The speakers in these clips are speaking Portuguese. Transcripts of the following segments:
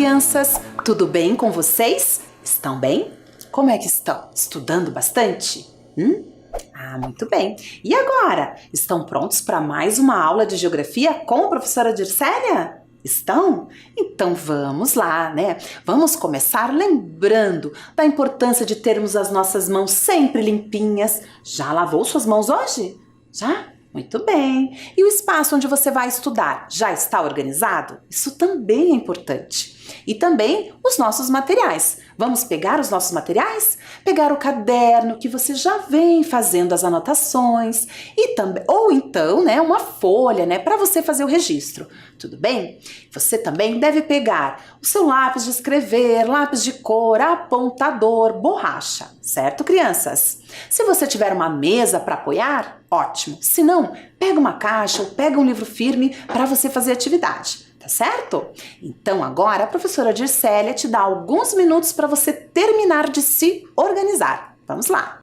crianças! Tudo bem com vocês? Estão bem? Como é que estão? Estudando bastante? Muito bem. E agora? Estão prontos para mais uma aula de geografia com a professora Dircélia? Estão? Então vamos lá, né? Vamos começar lembrando da importância de termos as nossas mãos sempre limpinhas. Já lavou suas mãos hoje? Já? Muito bem. E o espaço onde você vai estudar já está organizado? Isso também é importante. E também os nossos materiais. Vamos pegar os nossos materiais? Pegar o caderno que você já vem fazendo as anotações e também, ou então, né, uma folha, né, para você fazer o registro. Tudo bem? Você também deve pegar o seu lápis de escrever, lápis de cor, apontador, borracha, certo, crianças? Se você tiver uma mesa para apoiar, ótimo. Se não, pega uma caixa ou pega um livro firme para você fazer atividade. Tá certo? Então agora a professora Dircélia te dá alguns minutos para você terminar de se organizar. Vamos lá!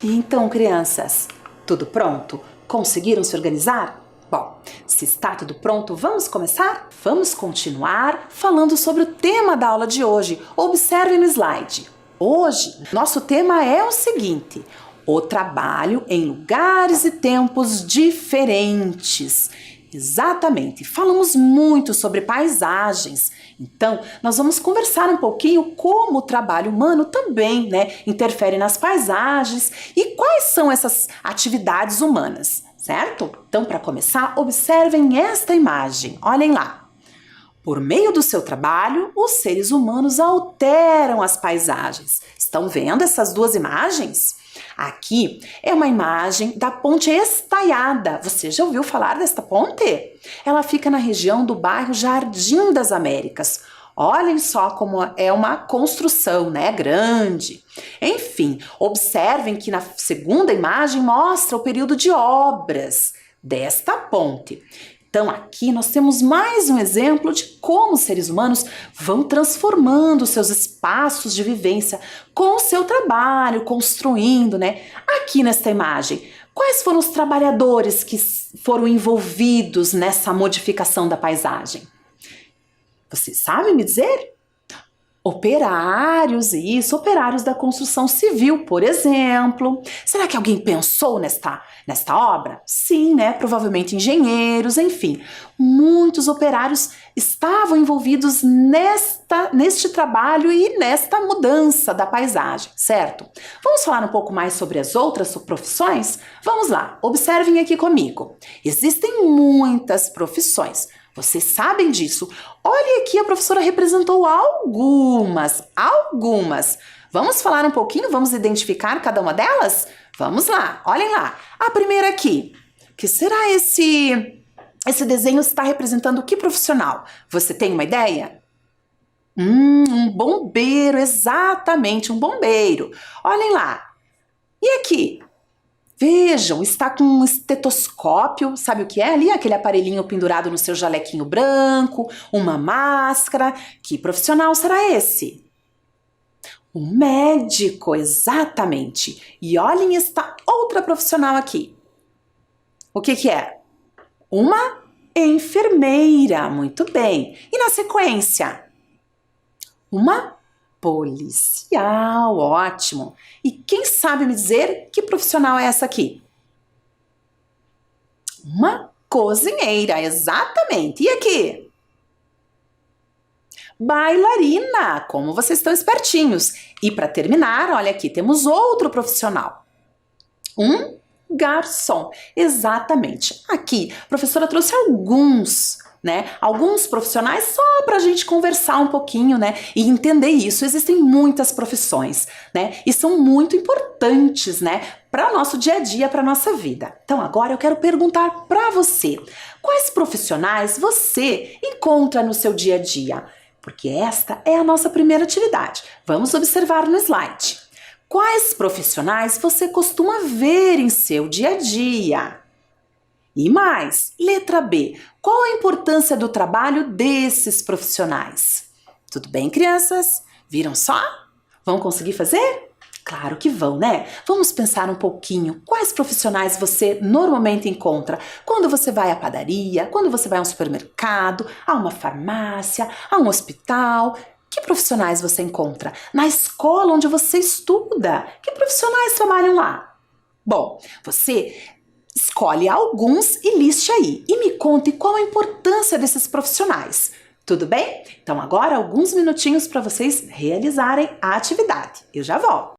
Então, crianças, tudo pronto? Conseguiram se organizar? Bom, se está tudo pronto, vamos começar? Vamos continuar falando sobre o tema da aula de hoje. Observe no slide. Hoje, nosso tema é o seguinte: o trabalho em lugares e tempos diferentes. Exatamente, falamos muito sobre paisagens, então nós vamos conversar um pouquinho como o trabalho humano também, né, interfere nas paisagens e quais são essas atividades humanas, certo? Então, para começar, observem esta imagem, olhem lá. Por meio do seu trabalho, os seres humanos alteram as paisagens. Estão vendo essas duas imagens? Aqui é uma imagem da Ponte Estaiada. Você já ouviu falar desta ponte? Ela fica na região do bairro Jardim das Américas. Olhem só como é uma construção, né? Grande. Enfim, observem que na segunda imagem mostra o período de obras desta ponte. Então aqui nós temos mais um exemplo de como os seres humanos vão transformando seus espaços de vivência com o seu trabalho, construindo, né? Aqui nesta imagem, quais foram os trabalhadores que foram envolvidos nessa modificação da paisagem? Vocês sabem me dizer? Operários, isso, operários da construção civil, por exemplo. Será que alguém pensou nesta obra? Sim, né? Provavelmente engenheiros, enfim. Muitos operários estavam envolvidos neste trabalho e nesta mudança da paisagem, certo? Vamos falar um pouco mais sobre as outras profissões? Vamos lá, observem aqui comigo. Existem muitas profissões. Vocês sabem disso. Olha aqui, a professora representou algumas. Vamos falar um pouquinho? Vamos identificar cada uma delas? Vamos lá, olhem lá. A primeira aqui. Que será esse desenho está representando que profissional? Você tem uma ideia? Um bombeiro, exatamente, um bombeiro. Olhem lá. E aqui? Vejam, está com um estetoscópio, sabe o que é ali? Aquele aparelhinho pendurado no seu jalequinho branco, uma máscara. Que profissional será esse? Um médico, exatamente. E olhem esta outra profissional aqui. O que é? Uma enfermeira, muito bem. E na sequência? Uma policial, ótimo. E quem sabe me dizer que profissional é essa aqui? Uma cozinheira, exatamente. E aqui? Bailarina, como vocês estão espertinhos. E para terminar, olha aqui, temos outro profissional. Um garçom, exatamente. Aqui, a professora trouxe alguns profissionais só para a gente conversar um pouquinho, e entender isso. Existem muitas profissões, e são muito importantes, para o nosso dia a dia, para a nossa vida. Então agora eu quero perguntar para você, quais profissionais você encontra no seu dia a dia? Porque esta é a nossa primeira atividade. Vamos observar no slide. Quais profissionais você costuma ver em seu dia a dia? E mais, letra B, qual a importância do trabalho desses profissionais? Tudo bem, crianças? Viram só? Vão conseguir fazer? Claro que vão, né? Vamos pensar um pouquinho. Quais profissionais você normalmente encontra quando você vai à padaria, quando você vai a um supermercado, a uma farmácia, a um hospital? Que profissionais você encontra? Na escola onde você estuda? Que profissionais trabalham lá? Bom, você escolhe alguns e liste aí. E me conte qual a importância desses profissionais. Tudo bem? Então agora alguns minutinhos para vocês realizarem a atividade. Eu já volto.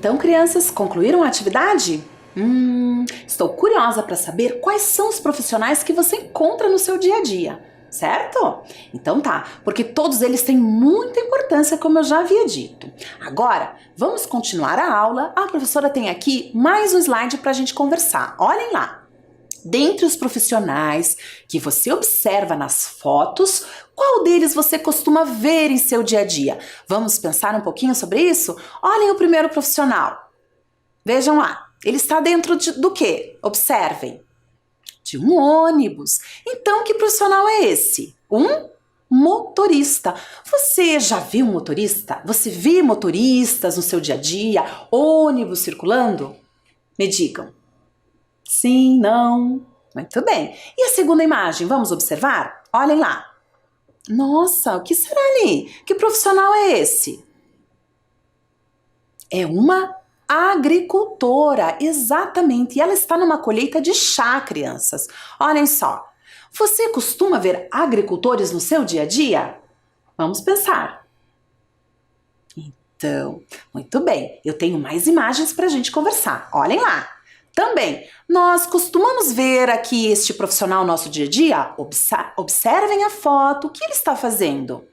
Então, crianças, concluíram a atividade? Estou curiosa para saber quais são os profissionais que você encontra no seu dia a dia, certo? Então tá, porque todos eles têm muita importância, como eu já havia dito. Agora, vamos continuar a aula. A professora tem aqui mais um slide para a gente conversar. Olhem lá. Dentre os profissionais que você observa nas fotos, qual deles você costuma ver em seu dia a dia? Vamos pensar um pouquinho sobre isso? Olhem o primeiro profissional. Vejam lá, ele está dentro do quê? Observem. De um ônibus. Então, que profissional é esse? Um motorista. Você já viu um motorista? Você vê motoristas no seu dia a dia? Ônibus circulando? Me digam. Sim, não. Muito bem. E a segunda imagem, vamos observar? Olhem lá. Nossa, o que será ali? Que profissional é esse? É uma agricultora, exatamente. E ela está numa colheita de chá, crianças. Olhem só. Você costuma ver agricultores no seu dia a dia? Vamos pensar. Então, muito bem. Eu tenho mais imagens para a gente conversar. Olhem lá. Também, nós costumamos ver aqui este profissional no nosso dia a dia? Observem a foto, o que ele está fazendo?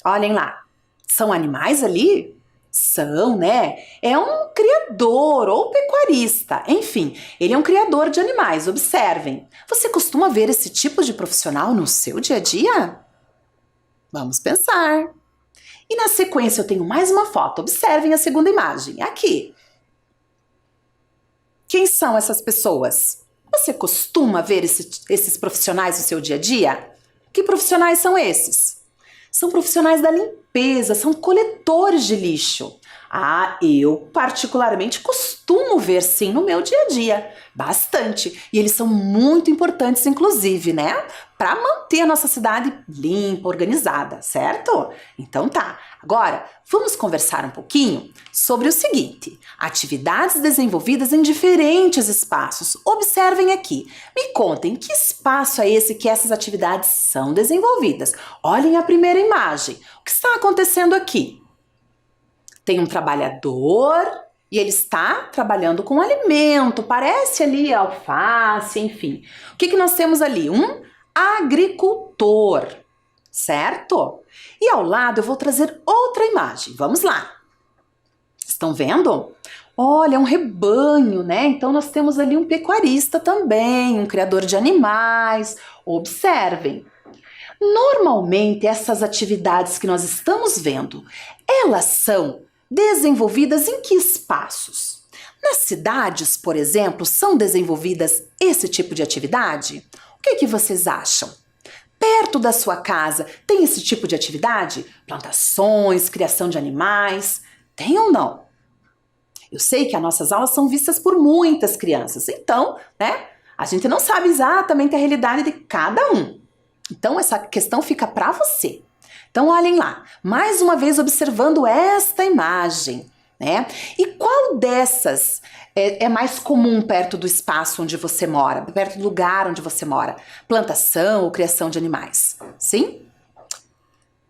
Olhem lá, são animais ali? São, né? É um criador ou pecuarista, enfim, ele é um criador de animais, observem. Você costuma ver esse tipo de profissional no seu dia a dia? Vamos pensar. E na sequência eu tenho mais uma foto, observem a segunda imagem, aqui. Quem são essas pessoas? Você costuma ver esses profissionais no seu dia a dia? Que profissionais são esses? São profissionais da limpeza, são coletores de lixo. Ah, eu particularmente costumo ver sim no meu dia a dia, bastante. E eles são muito importantes, inclusive, né? Para manter a nossa cidade limpa, organizada, certo? Então tá. Agora, vamos conversar um pouquinho sobre o seguinte: atividades desenvolvidas em diferentes espaços. Observem aqui. Me contem que espaço é esse que essas atividades são desenvolvidas. Olhem a primeira imagem. O que está acontecendo aqui? Tem um trabalhador e ele está trabalhando com alimento, parece ali alface, enfim. O que nós temos ali? Um agricultor, certo? E ao lado eu vou trazer outra imagem. Vamos lá. Estão vendo? Olha, é um rebanho, né? Então nós temos ali um pecuarista também, um criador de animais. Observem. Normalmente essas atividades que nós estamos vendo, elas são desenvolvidas em que espaços? Nas cidades, por exemplo, são desenvolvidas esse tipo de atividade? O que vocês acham? Perto da sua casa tem esse tipo de atividade? Plantações, criação de animais? Tem ou não? Eu sei que as nossas aulas são vistas por muitas crianças, então, né, a gente não sabe exatamente a realidade de cada um. Então, essa questão fica para você. Então, olhem lá, mais uma vez observando esta imagem, né? E qual dessas é mais comum perto do espaço onde você mora, perto do lugar onde você mora? Plantação ou criação de animais? Sim?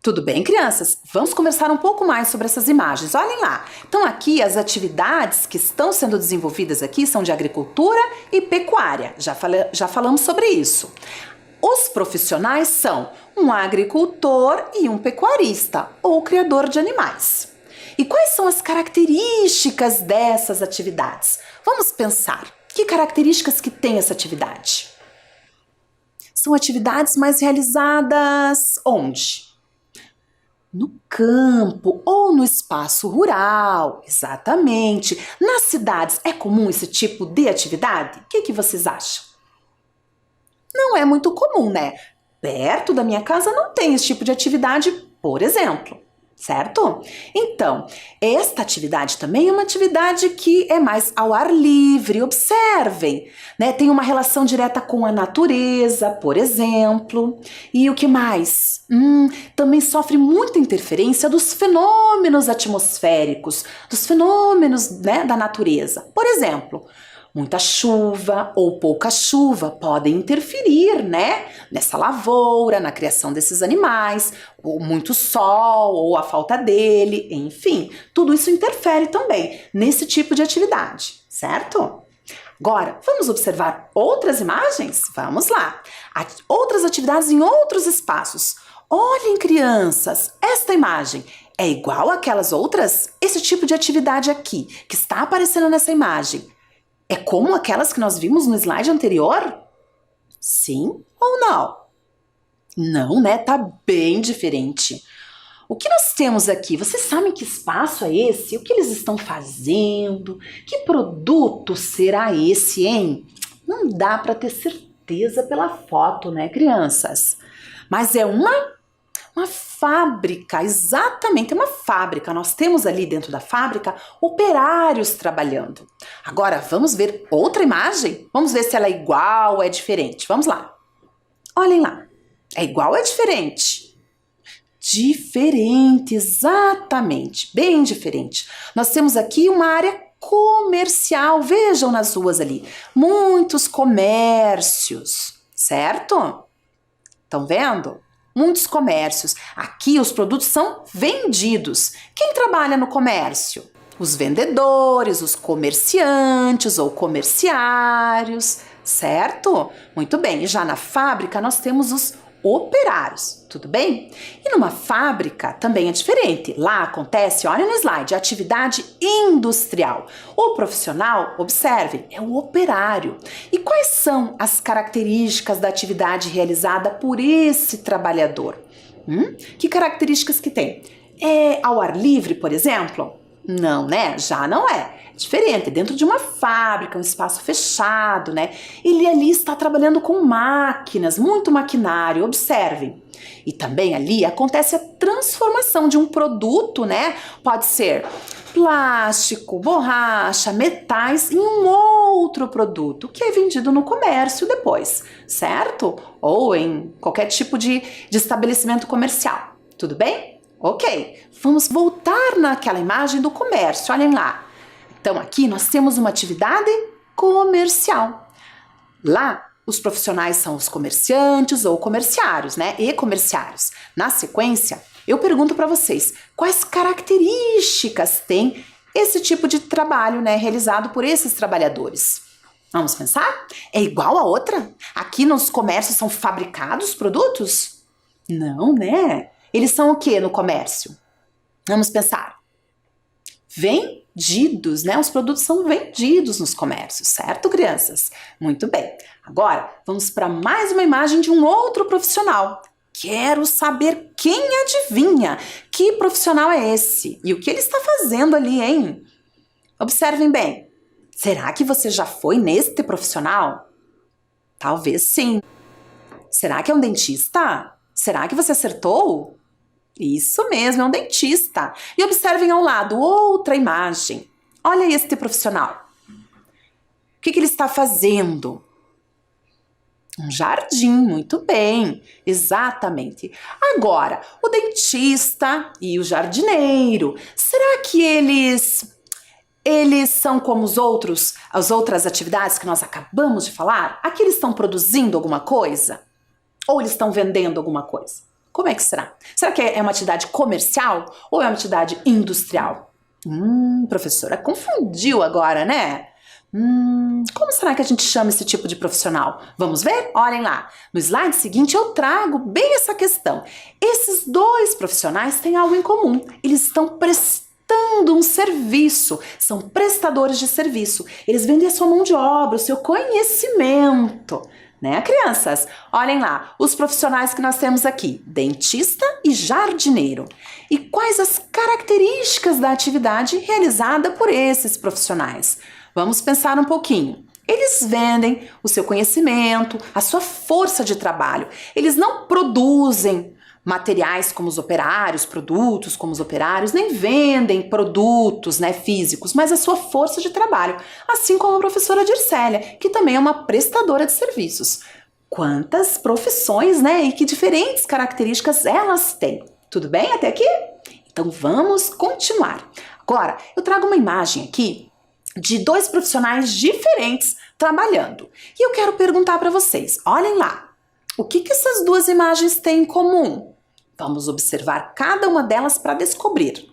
Tudo bem, crianças? Vamos conversar um pouco mais sobre essas imagens. Olhem lá. Então, aqui as atividades que estão sendo desenvolvidas aqui são de agricultura e pecuária. Já falamos sobre isso. Os profissionais são um agricultor e um pecuarista, ou criador de animais. E quais são as características dessas atividades? Vamos pensar. Que características que tem essa atividade? São atividades mais realizadas onde? No campo ou no espaço rural, exatamente. Nas cidades é comum esse tipo de atividade? O que vocês acham? Não é muito comum, né? Perto da minha casa não tem esse tipo de atividade, por exemplo, certo? Então, esta atividade também é uma atividade que é mais ao ar livre, observem, né? Tem uma relação direta com a natureza, por exemplo. E o que mais? Também sofre muita interferência dos fenômenos atmosféricos, dos fenômenos, né, da natureza. Por exemplo, muita chuva ou pouca chuva podem interferir, né, nessa lavoura, na criação desses animais, ou muito sol, ou a falta dele, enfim, tudo isso interfere também nesse tipo de atividade, certo? Agora, vamos observar outras imagens? Vamos lá! Outras atividades em outros espaços. Olhem, crianças, esta imagem é igual àquelas outras? Esse tipo de atividade aqui, que está aparecendo nessa imagem, é como aquelas que nós vimos no slide anterior? Sim ou não? Não, né? Tá bem diferente. O que nós temos aqui? Vocês sabem que espaço é esse? O que eles estão fazendo? Que produto será esse, hein? Não dá para ter certeza pela foto, né, crianças? Mas é uma fábrica, exatamente, é uma fábrica. Nós temos ali dentro da fábrica operários trabalhando. Agora, vamos ver outra imagem? Vamos ver se ela é igual ou é diferente. Vamos lá. Olhem lá. É igual ou é diferente? Diferente, exatamente. Bem diferente. Nós temos aqui uma área comercial. Vejam nas ruas ali. Muitos comércios, certo? Estão vendo? Muitos comércios. Aqui os produtos são vendidos. Quem trabalha no comércio? Os vendedores, os comerciantes ou comerciários, certo? Muito bem. E já na fábrica nós temos os operários, tudo bem? E numa fábrica também é diferente. Lá acontece, olha no slide, atividade industrial. O profissional, observem, é o operário. E quais são as características da atividade realizada por esse trabalhador? Que características que tem? É ao ar livre, por exemplo? Não, né? Já não é. É diferente, dentro de uma fábrica, um espaço fechado, né? Ele ali está trabalhando com máquinas, muito maquinário, observem. E também ali acontece a transformação de um produto, né? Pode ser plástico, borracha, metais em um outro produto que é vendido no comércio depois, certo? Ou em qualquer tipo de estabelecimento comercial, tudo bem? Ok, vamos voltar naquela imagem do comércio, olhem lá. Então aqui nós temos uma atividade comercial. Lá os profissionais são os comerciantes ou comerciários, né? E comerciários. Na sequência, eu pergunto para vocês, quais características tem esse tipo de trabalho, né, realizado por esses trabalhadores? Vamos pensar? É igual a outra? Aqui nos comércios são fabricados produtos? Não, né? Eles são o que no comércio? Vamos pensar. Vendidos, né? Os produtos são vendidos nos comércios, certo, crianças? Muito bem. Agora, vamos para mais uma imagem de um outro profissional. Quero saber quem adivinha que profissional é esse e o que ele está fazendo ali, hein? Observem bem. Será que você já foi neste profissional? Talvez sim. Será que é um dentista? Será que você acertou? Isso mesmo, é um dentista. E observem ao lado outra imagem. Olha este profissional. O que ele está fazendo? Um jardim, muito bem, exatamente. Agora, o dentista e o jardineiro, será que eles são como as outras atividades que nós acabamos de falar? Aqui eles estão produzindo alguma coisa? Ou eles estão vendendo alguma coisa? Como é que será? Será que é uma atividade comercial ou é uma atividade industrial? Professora, confundiu agora, né? Como será que a gente chama esse tipo de profissional? Vamos ver? Olhem lá. No slide seguinte eu trago bem essa questão. Esses dois profissionais têm algo em comum. Eles estão prestando um serviço. São prestadores de serviço. Eles vendem a sua mão de obra, o seu conhecimento. Né, crianças? Olhem lá, os profissionais que nós temos aqui, dentista e jardineiro. E quais as características da atividade realizada por esses profissionais? Vamos pensar um pouquinho. Eles vendem o seu conhecimento, a sua força de trabalho. Eles não produzem materiais como os operários, produtos como os operários, nem vendem produtos, né, físicos, mas a sua força de trabalho, assim como a professora Dircélia, que também é uma prestadora de serviços. Quantas profissões, né, e que diferentes características elas têm. Tudo bem até aqui? Então vamos continuar. Agora, eu trago uma imagem aqui de dois profissionais diferentes trabalhando. E eu quero perguntar para vocês, olhem lá, o que essas duas imagens têm em comum? Vamos observar cada uma delas para descobrir.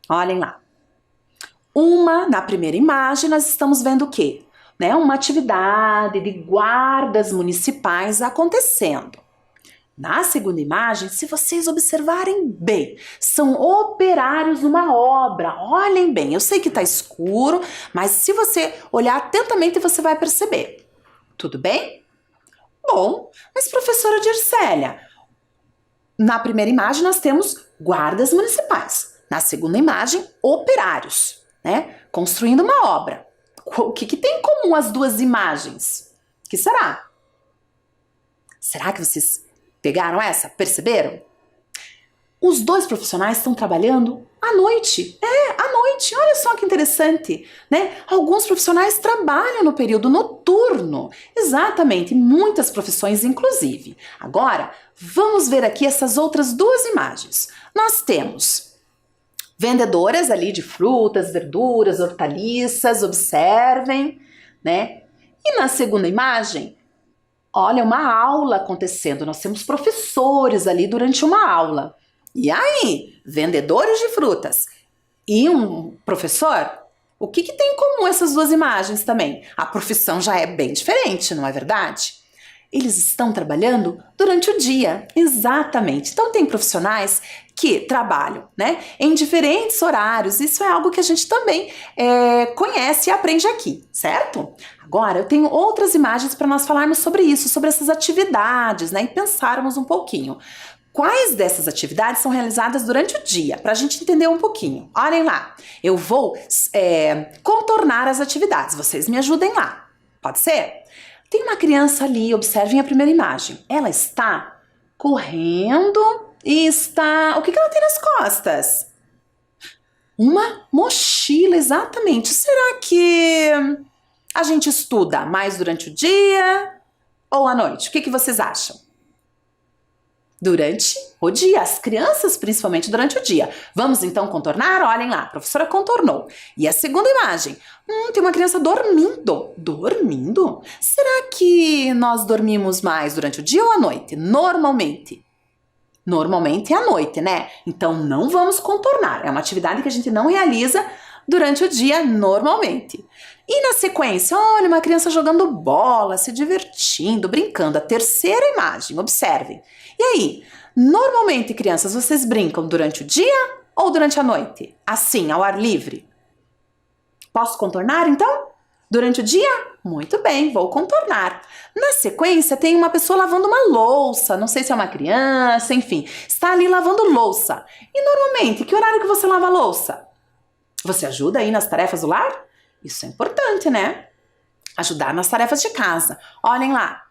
Olhem lá. Na primeira imagem, nós estamos vendo o quê? Uma atividade de guardas municipais acontecendo. Na segunda imagem, se vocês observarem bem, são operários numa obra. Olhem bem, eu sei que está escuro, mas se você olhar atentamente, você vai perceber. Tudo bem? Bom, mas professora Dircélia, na primeira imagem nós temos guardas municipais. Na segunda imagem, operários, né? Construindo uma obra. O que tem em comum as duas imagens? O que será? Será que vocês pegaram essa? Perceberam? Os dois profissionais estão trabalhando à noite. À noite. Olha só que interessante, né? Alguns profissionais trabalham no período noturno. Exatamente, muitas profissões inclusive. Agora, vamos ver aqui essas outras duas imagens. Nós temos vendedoras ali de frutas, verduras, hortaliças, observem, né? E na segunda imagem, olha, uma aula acontecendo. Nós temos professores ali durante uma aula. E aí, vendedores de frutas e um professor, o que tem em comum essas duas imagens também? A profissão já é bem diferente, não é verdade? Eles estão trabalhando durante o dia, exatamente. Então tem profissionais que trabalham, né, em diferentes horários. Isso é algo que a gente também conhece e aprende aqui, certo? Agora eu tenho outras imagens para nós falarmos sobre isso, sobre essas atividades, né, e pensarmos um pouquinho. Quais dessas atividades são realizadas durante o dia? Para a gente entender um pouquinho. Olhem lá, eu vou contornar as atividades, vocês me ajudem lá, pode ser? Tem uma criança ali, observem a primeira imagem. Ela está correndo e está... O que ela tem nas costas? Uma mochila, exatamente. Será que a gente estuda mais durante o dia ou à noite? O que vocês acham? Durante o dia, as crianças principalmente durante o dia. Vamos então contornar? Olhem lá, a professora contornou. E a segunda imagem? Tem uma criança dormindo. Dormindo? Será que nós dormimos mais durante o dia ou à noite? Normalmente. Normalmente é à noite, né? Então não vamos contornar. É uma atividade que a gente não realiza durante o dia normalmente. E na sequência, olha, uma criança jogando bola, se divertindo, brincando. A terceira imagem, observem. E aí, normalmente, crianças, vocês brincam durante o dia ou durante a noite? Assim, ao ar livre? Posso contornar, então? Durante o dia? Muito bem, vou contornar. Na sequência, tem uma pessoa lavando uma louça. Não sei se é uma criança, enfim. Está ali lavando louça. E normalmente, que horário que você lava a louça? Você ajuda aí nas tarefas do lar? Isso é importante, né? Ajudar nas tarefas de casa. Olhem lá.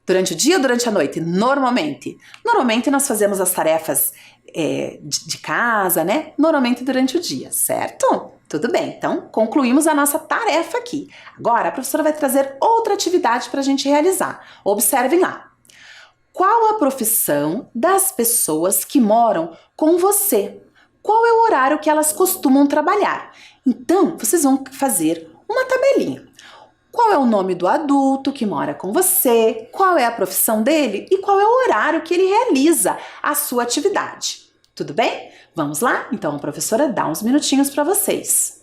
Durante o dia ou durante a noite? Normalmente. Normalmente nós fazemos as tarefas de casa, né? Normalmente durante o dia, certo? Tudo bem, então concluímos a nossa tarefa aqui. Agora a professora vai trazer outra atividade para a gente realizar. Observem lá. Qual a profissão das pessoas que moram com você? Qual é o horário que elas costumam trabalhar? Então, vocês vão fazer uma tabelinha. Qual é o nome do adulto que mora com você? Qual é a profissão dele? E qual é o horário que ele realiza a sua atividade? Tudo bem? Vamos lá? Então, a professora dá uns minutinhos para vocês.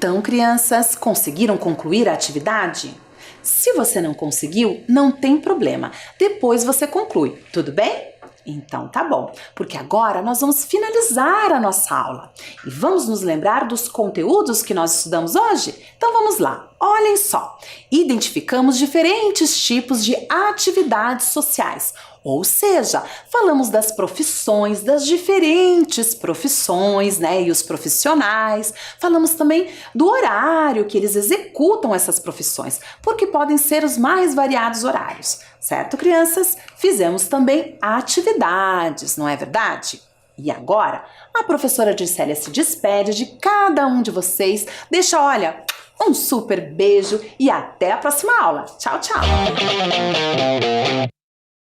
Então, crianças, conseguiram concluir a atividade? Se você não conseguiu, não tem problema. Depois você conclui, tudo bem? Então tá bom, porque agora nós vamos finalizar a nossa aula e vamos nos lembrar dos conteúdos que nós estudamos hoje? Então vamos lá, olhem só. Identificamos diferentes tipos de atividades sociais, ou seja, falamos das profissões, das diferentes profissões, né, e os profissionais. Falamos também do horário que eles executam essas profissões, porque podem ser os mais variados horários. Certo, crianças? Fizemos também atividades, não é verdade? E agora, a professora Dircélia se despede de cada um de vocês. Deixa, olha, um super beijo e até a próxima aula. Tchau, tchau!